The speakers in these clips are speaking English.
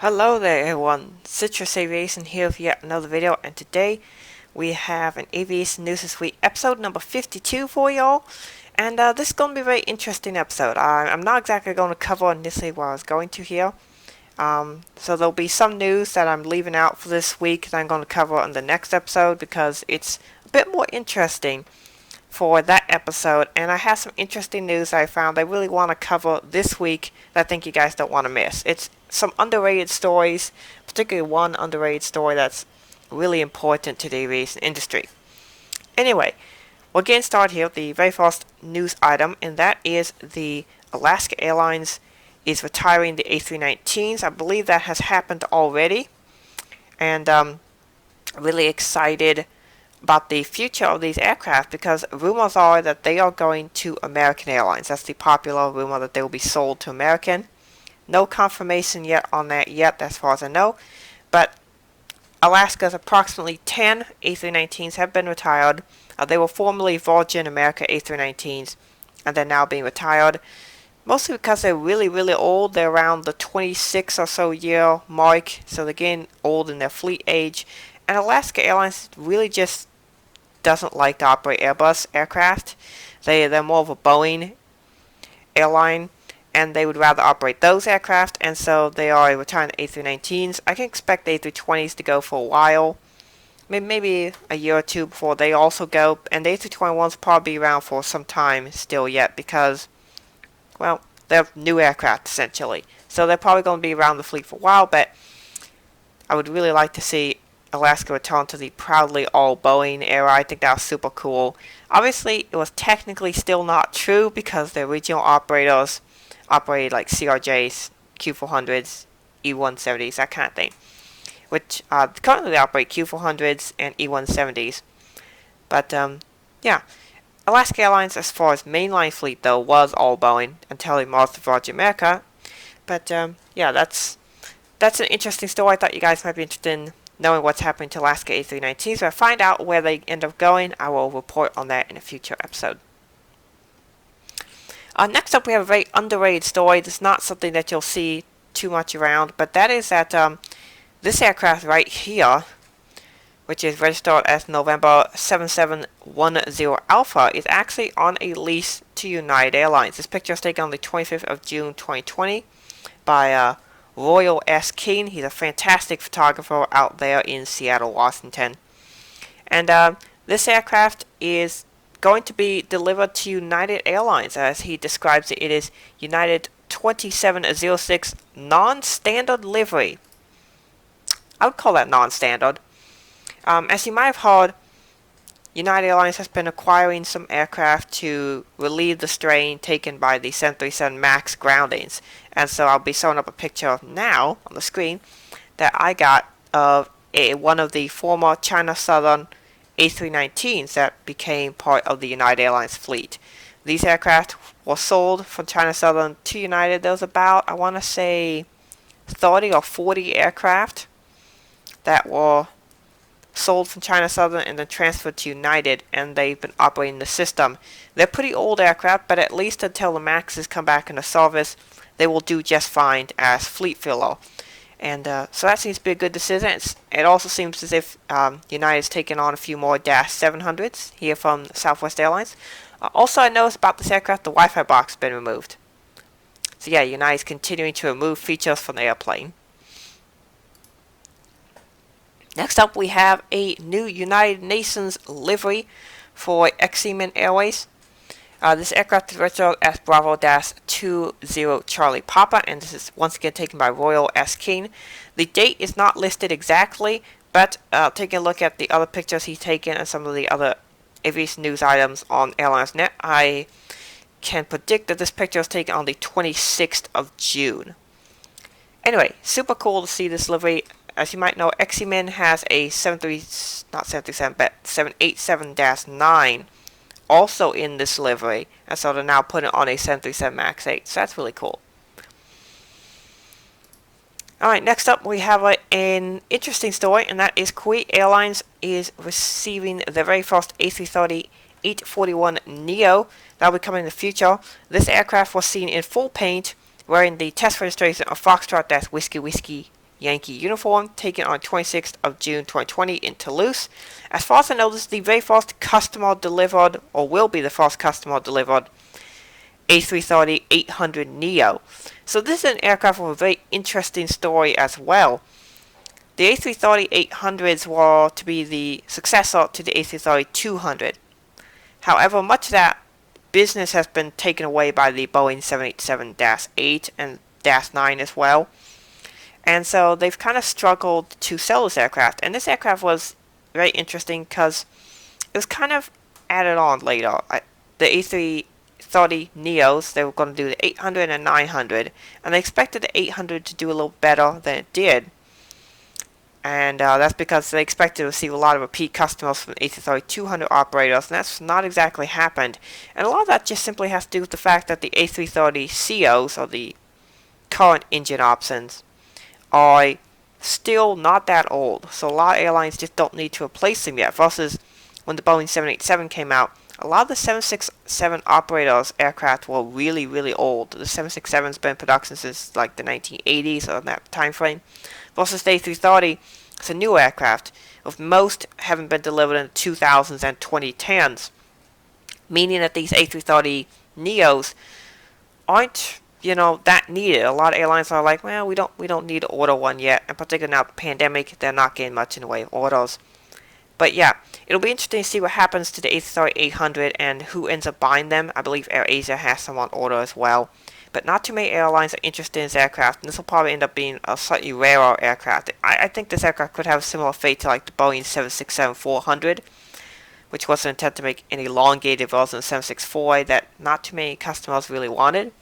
Hello there everyone, Citrus Aviation here with yet another video, and today we have an Aviation News This Week episode number 52 for y'all. And this is going to be a very interesting episode. I'm not exactly going to cover initially what I was going to here. So there'll be some news that I'm leaving out for this week that I'm going to cover in the next episode because it's a bit more interesting for that episode, and I have some interesting news I found I really want to cover this week that I think you guys don't want to miss. It's some underrated stories, particularly one underrated story that's really important to the aviation industry. Anyway, we're getting started here with the very first news item, and that is the Alaska Airlines is retiring the A319s. I believe that has happened already, and really excited about the future of these aircraft because rumors are that they are going to American Airlines. That's the popular rumor, that they will be sold to American. No confirmation yet on that yet, as far as I know. But Alaska's approximately 10 A319s have been retired. They were formerly Virgin America A319s, and they're now being retired. Mostly because they're really, really old. They're around the 26 or so year mark, so they're getting old in their fleet age. And Alaska Airlines really just doesn't like to operate Airbus aircraft. They're more of a Boeing airline, and they would rather operate those aircraft, and so they are retiring the A319s. I can expect the A320s to go for a while, maybe a year or two before they also go, and the A321s will probably be around for some time still yet because, well, they're new aircraft essentially. So they're probably going to be around the fleet for a while, but I would really like to see Alaska return to the proudly all Boeing era. I think that was super cool. Obviously, it was technically still not true because the regional operators operated like CRJs, Q400s, E170s, that kind of thing. Which currently they operate Q400s and E170s. But yeah, Alaska Airlines, as far as mainline fleet though, was all Boeing until they merged with Virgin America. But yeah, that's an interesting story. I thought you guys might be interested in knowing what's happening to Alaska A319s. So if I find out where they end up going, I will report on that in a future episode. Next up, we have a very underrated story. It's not something that you'll see too much around, but that is that this aircraft right here, which is registered as November 7710 Alpha, is actually on a lease to United Airlines. This picture is taken on the 25th of June 2020 by Royal S. King. He's a fantastic photographer out there in Seattle, Washington. And this aircraft is going to be delivered to United Airlines. As he describes it, it is United 2706 non-standard livery. I would call that non-standard. As you might have heard, United Airlines has been acquiring some aircraft to relieve the strain taken by the 737 MAX groundings. And so I'll be showing up a picture now on the screen that I got of one of the former China Southern A319s that became part of the United Airlines fleet. These aircraft were sold from China Southern to United. There was about, I want to say, 30 or 40 aircraft that were sold from China Southern and then transferred to United, and they've been operating the system. They're pretty old aircraft, but at least until the MAXs come back into service, they will do just fine as fleet filler. And so that seems to be a good decision. It also seems as if United's taken on a few more Dash 700s here from Southwest Airlines. Also, I noticed about this aircraft, the Wi-Fi box has been removed. So yeah, United's continuing to remove features from the airplane. Next up, we have a new United Nations livery for Exeument Airways. This aircraft is registered as Bravo-20 Charlie Papa, and this is once again taken by Royal S. King. The date is not listed exactly, but taking a look at the other pictures he's taken and some of the other aviation news items on Airlines.net, I can predict that this picture was taken on the 26th of June. Anyway, super cool to see this livery. As you might know, Exeument has a 787-9 also in this livery, and so they're now putting it on a 737 MAX 8, so that's really cool. Alright, next up we have an interesting story, and that is Kuwait Airlines is receiving the very first A330-841neo that will be coming in the future. This aircraft was seen in full paint wearing the test registration of Foxtrot, that's Whiskey Whiskey Yankee uniform, taken on 26th of June 2020 in Toulouse. As far as I know, this is the very first customer delivered, or will be the first customer delivered, A330-800neo. So this is an aircraft with a very interesting story as well. The A330-800s were to be the successor to the A330-200. However, much of that business has been taken away by the Boeing 787-8 and -9 as well. And so they've kind of struggled to sell this aircraft. And this aircraft was very interesting because it was kind of added on later. The A330neos, they were going to do the 800 and 900. And they expected the 800 to do a little better than it did. And that's because they expected to receive a lot of repeat customers from A330-200 operators, and that's not exactly happened. And a lot of that just simply has to do with the fact that the A330ceos, or the current engine options, are still not that old. So a lot of airlines just don't need to replace them yet, versus when the Boeing 787 came out, a lot of the 767 operators aircraft were really, really old. The 767's been in production since like the 1980s, or in that time frame. Versus the A330, it's a new aircraft, with most having been delivered in the 2000s and 2010s, meaning that these A330neos aren't, that needed. A lot of airlines are like, well, we don't need to order one yet, and particularly now the pandemic, they're not getting much in the way of orders. But yeah, it'll be interesting to see what happens to the A330-800 and who ends up buying them. I believe AirAsia has some on order as well. But not too many airlines are interested in this aircraft, and this will probably end up being a slightly rarer aircraft. I think this aircraft could have a similar fate to like the Boeing 767-400, which was intended to make an elongated version of the 764 that not too many customers really wanted.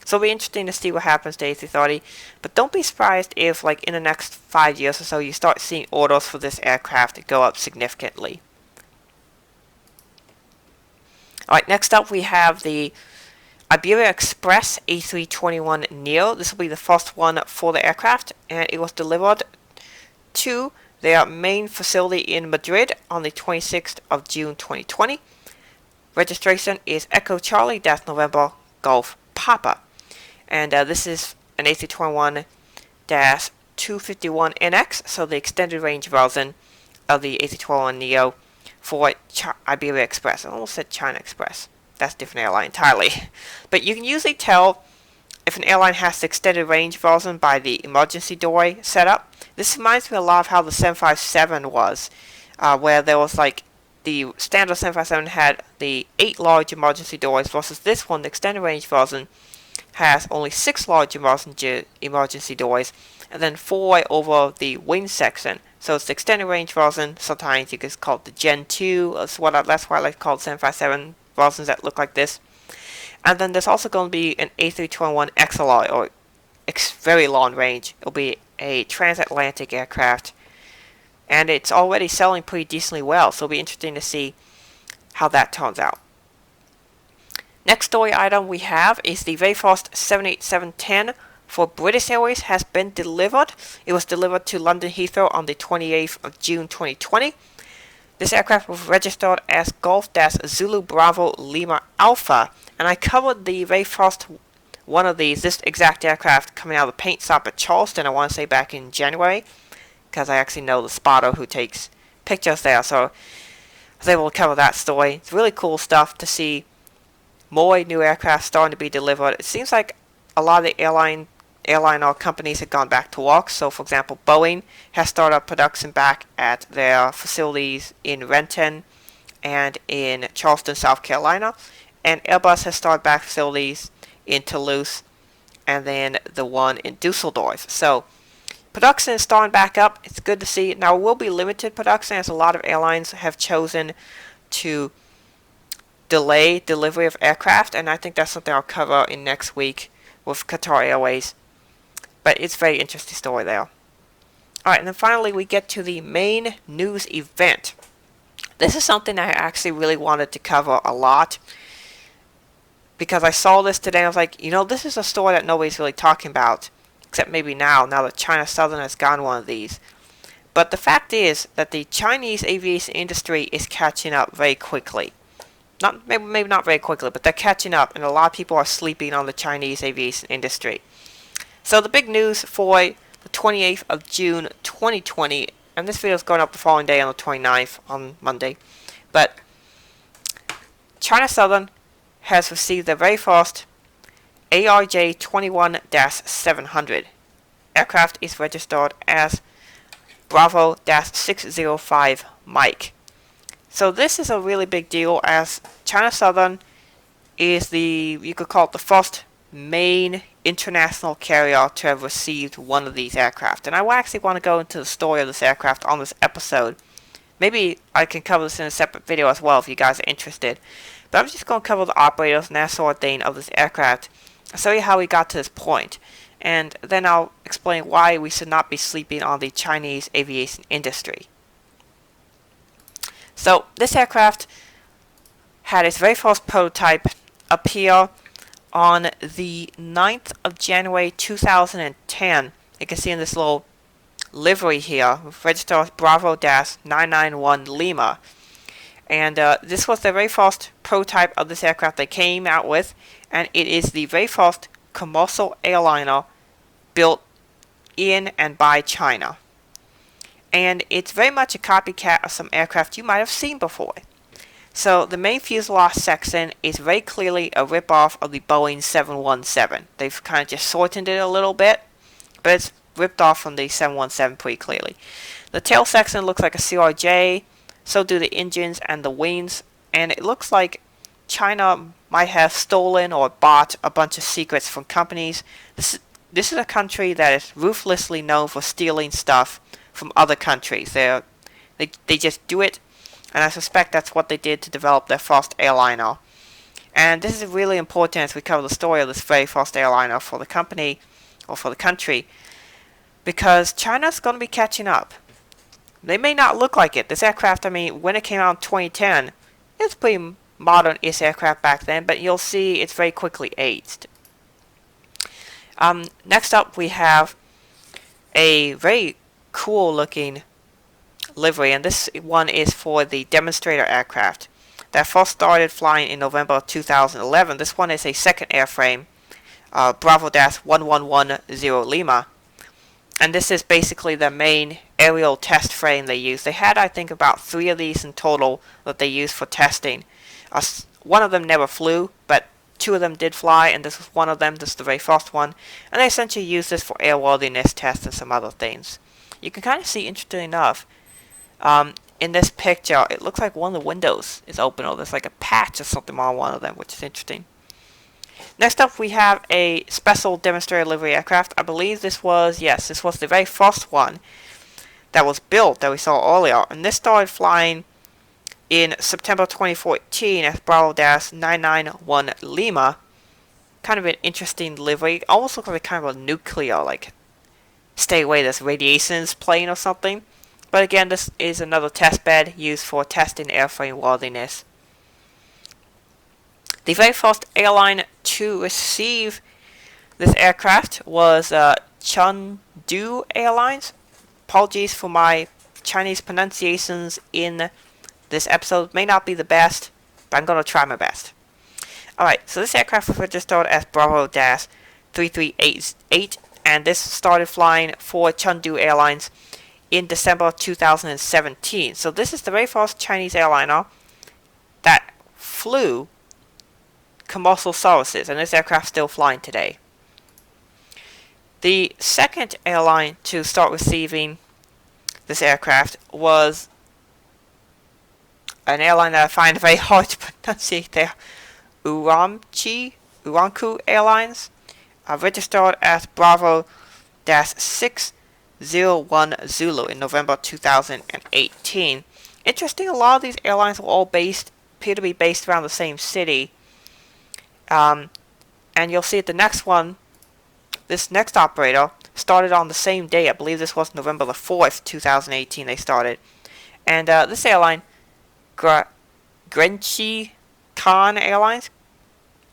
So it'll be interesting to see what happens to A330, but don't be surprised if, like, in the next 5 years or so, you start seeing orders for this aircraft go up significantly. Alright, next up we have the Iberia Express A321neo. This will be the first one for the aircraft, and it was delivered to their main facility in Madrid on the 26th of June 2020. Registration is Echo Charlie November Golf Papa. And this is an A321-251NX, so the extended range version of the A321neo for Iberia Express. I almost said China Express. That's a different airline entirely. But you can usually tell if an airline has the extended range version by the emergency doorway setup. This reminds me a lot of how the 757 was, where there was like the standard 757 had the 8 large emergency doors, versus this one, the extended range version, has only 6 large emergency doors, and then 4 over the wing section. So it's the extended range version. Sometimes you could call it the Gen 2. That's why I like to call it 757 versions that look like this. And then there's also going to be an A321 XLR, or very long range. It'll be a transatlantic aircraft, and it's already selling pretty decently well, so it'll be interesting to see how that turns out. Next story item we have is the very first 787-10 for British Airways has been delivered. It was delivered to London Heathrow on the 28th of June 2020. This aircraft was registered as Golf-Zulu Bravo Lima Alpha, and I covered the very first one of these, this exact aircraft, coming out of the paint shop at Charleston, I want to say back in January, because I actually know the spotter who takes pictures there, so I was able to cover that story. It's really cool stuff to see more new aircraft starting to be delivered. It seems like a lot of the airliner companies have gone back to work. So, for example, Boeing has started up production back at their facilities in Renton and in Charleston, South Carolina. And Airbus has started back facilities in Toulouse and then the one in Dusseldorf. So, production is starting back up. It's good to see. Now, it will be limited production, as a lot of airlines have chosen to delay delivery of aircraft, and I think that's something I'll cover in next week with Qatar Airways. But it's a very interesting story there. Alright, and then finally we get to the main news event. This is something I actually really wanted to cover a lot, because I saw this today and I was like, this is a story that nobody's really talking about, except maybe now that China Southern has gotten one of these. But the fact is that the Chinese aviation industry is catching up very quickly. Maybe not very quickly, but they're catching up, and a lot of people are sleeping on the Chinese aviation industry. So the big news for the 28th of June 2020, and this video is going up the following day on the 29th on Monday. But China Southern has received their very first ARJ 21-700. Aircraft is registered as Bravo-605 Mike. So this is a really big deal, as China Southern is you could call it the first main international carrier to have received one of these aircraft. And I actually want to go into the story of this aircraft on this episode. Maybe I can cover this in a separate video as well if you guys are interested. But I'm just going to cover the operators and that sort of thing of this aircraft. I'll show you how we got to this point. And then I'll explain why we should not be sleeping on the Chinese aviation industry. So this aircraft had its very first prototype appear on the 9th of January 2010. You can see in this little livery here, registered Bravo-991 Lima. And this was the very first prototype of this aircraft they came out with, and it is the very first commercial airliner built in and by China. And it's very much a copycat of some aircraft you might have seen before. So the main fuselage section is very clearly a ripoff of the Boeing 717. They've kind of just shortened it a little bit, but it's ripped off from the 717 pretty clearly. The tail section looks like a CRJ, so do the engines and the wings, and it looks like China might have stolen or bought a bunch of secrets from companies. This is a country that is ruthlessly known for stealing stuff from other countries. They just do it, and I suspect that's what they did to develop their first airliner. And this is really important as we cover the story of this very first airliner for the company, or for the country, because China's going to be catching up. They may not look like it. This aircraft, I mean, when it came out in 2010, it's pretty modern-ish aircraft back then, but you'll see it's very quickly aged. Next up, we have a very cool-looking livery, and this one is for the demonstrator aircraft that first started flying in November 2011. This one is a second airframe, Bravo-1110 Lima, and this is basically the main aerial test frame they used. They had, I think, about 3 of these in total that they used for testing. One of them never flew, but 2 of them did fly, and this was one of them. This is the very first one, and they essentially used this for airworthiness tests and some other things. You can kind of see, interesting enough, in this picture, it looks like one of the windows is open, or there's like a patch or something on one of them, which is interesting. Next up, we have a special demonstrator livery aircraft. I believe this was the very first one that was built that we saw earlier, and this started flying in September 2014 as Bravo-991 Lima. Kind of an interesting livery. Almost looks like kind of a nuclear, like, stay away, this radiations plane or something. But again, this is another test bed used for testing airframe worthiness. The very first airline to receive this aircraft was Chengdu Airlines. Apologies for my Chinese pronunciations in this episode. May not be the best, but I'm going to try my best. Alright, so this aircraft was registered as Bravo-3388, and this started flying for Chengdu Airlines in December 2017. So this is the very first Chinese airliner that flew commercial services, and this aircraft is still flying today. The second airline to start receiving this aircraft was an airline that I find very hard to pronounce there, Uranku Airlines, registered as Bravo-601 Zulu in November 2018. Interesting, a lot of these airlines were all appear to be based around the same city. And you'll see at the next one, this next operator started on the same day. I believe this was November the 4th, 2018 they started. And this airline, Genghis Khan Airlines?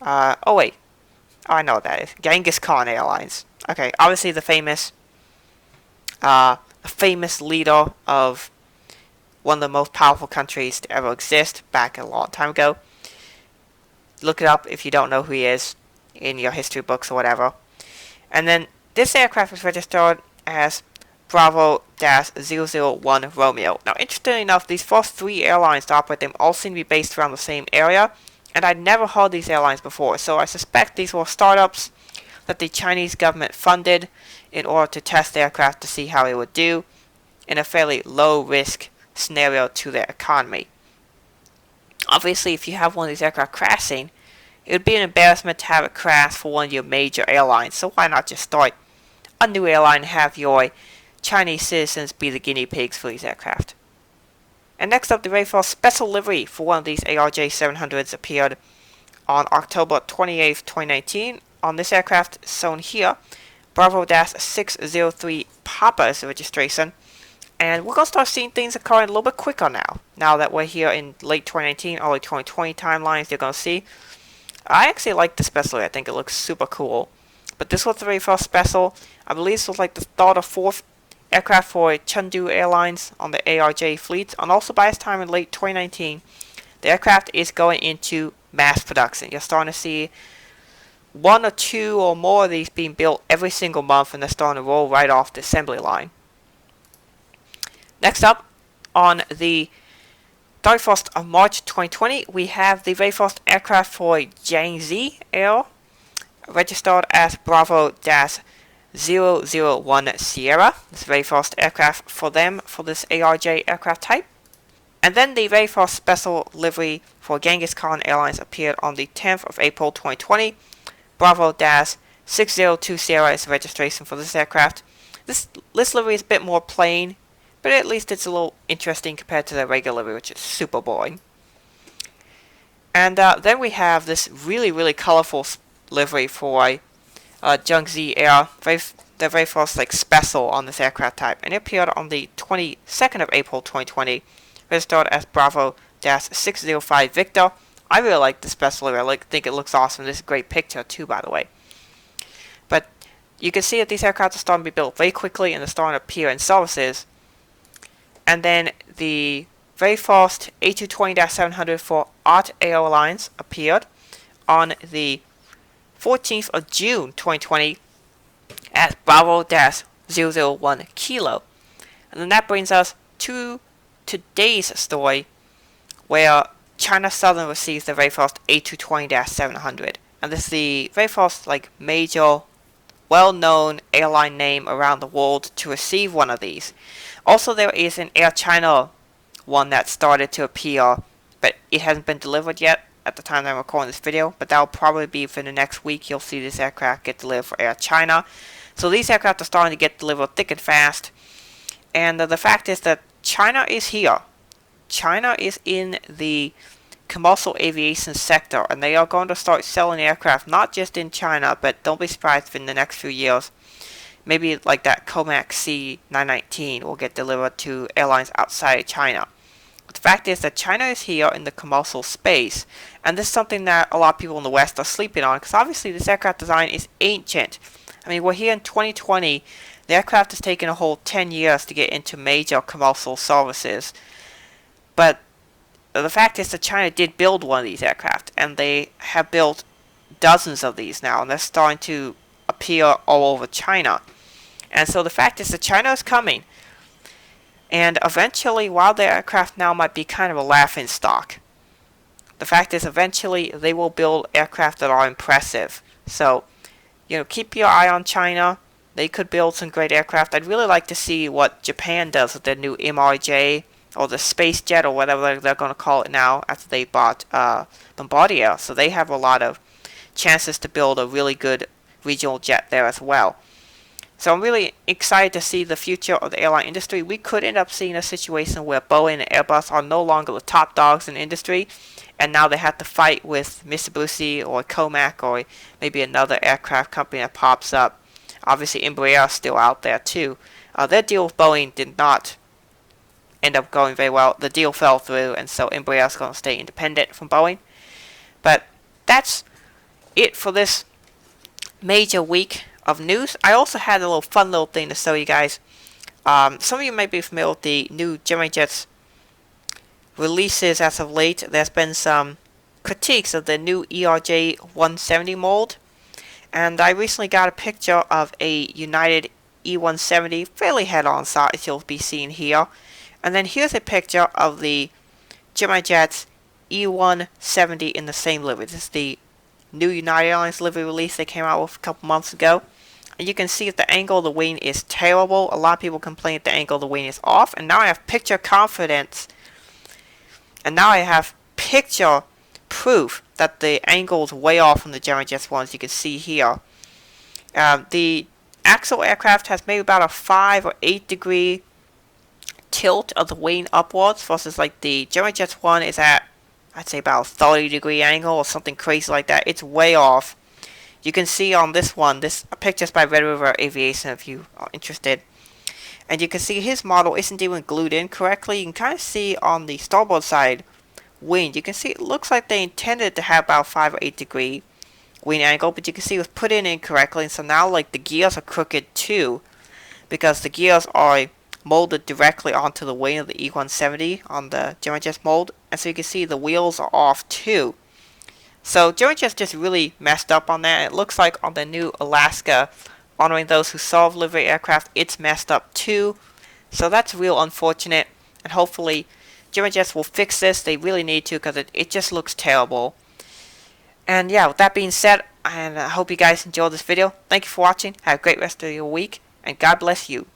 I know what that is. Genghis Khan Airlines. Okay, obviously the famous leader of one of the most powerful countries to ever exist back a long time ago. Look it up if you don't know who he is in your history books or whatever. And then this aircraft was registered as Bravo-001 Romeo. Now, interestingly enough, these first 3 airlines to operate them all seem to be based around the same area, and I'd never heard these airlines before, so I suspect these were startups that the Chinese government funded in order to test the aircraft to see how it would do in a fairly low-risk scenario to their economy. Obviously, if you have one of these aircraft crashing, it would be an embarrassment to have it crash for one of your major airlines, so why not just start a new airline and have your Chinese citizens be the guinea pigs for these aircraft. And next up, the very first special livery for one of these ARJ 700s appeared on October 28, 2019. On this aircraft shown here, Bravo-603 Papa is the registration. And we're going to start seeing things occurring a little bit quicker now that we're here in late 2019, early 2020 timelines. You're going to see. I actually like the special. I think it looks super cool. But this was the very first special. I believe this was like the third or fourth aircraft for Chengdu Airlines on the ARJ fleet. And also by this time in late 2019, the aircraft is going into mass production. You're starting to see 1 or 2 or more of these being built every single month, and they're starting to roll right off the assembly line. Next up, on the 31st of March 2020, we have the very first aircraft for Genghis Air, registered as Bravo-001 Sierra. This is the very first aircraft for them for this ARJ aircraft type. And then the very first special livery for Genghis Khan Airlines appeared on the 10th of April 2020. Bravo-602 Sierra is the registration for this aircraft. This livery is a bit more plain, but at least it's a little interesting compared to the regular livery, which is super boring. And then we have this really colorful livery for Genghis Air, the very first special on this aircraft type, and it appeared on the 22nd of April 2020, registered as Bravo-605 Victor. I really like the special livery. I think it looks awesome. This is a great picture too, by the way. But you can see that these aircraft are starting to be built very quickly, and they're starting to appear in services. And then the very first A220-700 for ARJ Airlines appeared on the 14th of June 2020 as Bravo-001 Kilo. And then that brings us to today's story, where China Southern receives the very first A220-700. And this is the very first major, well-known airline name around the world to receive one of these. Also, there is an Air China one that started to appear, but it hasn't been delivered yet at the time that I'm recording this video. But that will probably be for the next week. You'll see this aircraft get delivered for Air China. So these aircraft are starting to get delivered thick and fast. And the fact is that China is here. China is in the commercial aviation sector, and they are going to start selling aircraft not just in China, but don't be surprised if in the next few years, maybe like that Comac C919 will get delivered to airlines outside of China. But the fact is that China is here in the commercial space, and this is something that a lot of people in the West are sleeping on, because obviously this aircraft design is ancient. I mean, we're here in 2020. The aircraft has taken a whole 10 years to get into major commercial services. But the fact is that China did build one of these aircraft, and they have built dozens of these now, and they're starting to appear all over China. And so the fact is that China is coming, and eventually, while their aircraft now might be kind of a laughing stock, the fact is eventually they will build aircraft that are impressive. So, keep your eye on China. They could build some great aircraft. I'd really like to see what Japan does with their new MRJ, or the Space Jet, or whatever they're going to call it now, after they bought Bombardier. So they have a lot of chances to build a really good regional jet there as well. So I'm really excited to see the future of the airline industry. We could end up seeing a situation where Boeing and Airbus are no longer the top dogs in the industry, and now they have to fight with Mitsubishi or Comac or maybe another aircraft company that pops up. Obviously, Embraer is still out there too. Their deal with Boeing did not end up going very well. The deal fell through, and so Embraer is going to stay independent from Boeing. But that's it for this major week of news. I also had a fun little thing to show you guys. Some of you may be familiar with the new Gemini Jets releases as of late. There's been some critiques of the new ARJ 170 mold, and I recently got a picture of a United E170 fairly head-on size you'll be seeing here. And then here's a picture of the Gemini Jets E170 in the same livery. This is the new United Airlines livery release they came out with a couple months ago. And you can see that the angle of the wing is terrible. A lot of people complain that the angle of the wing is off. And now I have picture confidence. And now I have picture proof that the angle is way off from the Gemini Jets one, as you can see here. The actual aircraft has maybe about a 5 or 8 degree tilt of the wing upwards, versus like the Gemini Jets one is at, I'd say, about a 30 degree angle or something crazy like that. It's way off. You can see on this one, this picture's by Red River Aviation if you are interested. And you can see his model isn't even glued in correctly. You can kind of see on the starboard side wing, you can see it looks like they intended to have about 5 or 8 degree wing angle, but you can see it was put in incorrectly, and so now like the gears are crooked too, because the gears are molded directly onto the wing of the E170 on the Gemini Jets mold, and so you can see the wheels are off too. So Gemini Jets just really messed up on that. It looks like on the new Alaska, honoring those who solve livery aircraft, it's messed up too. So that's real unfortunate, and hopefully Gemini Jets will fix this. They really need to, because it just looks terrible. And yeah, with that being said, I hope you guys enjoyed this video. Thank you for watching. Have a great rest of your week, and God bless you.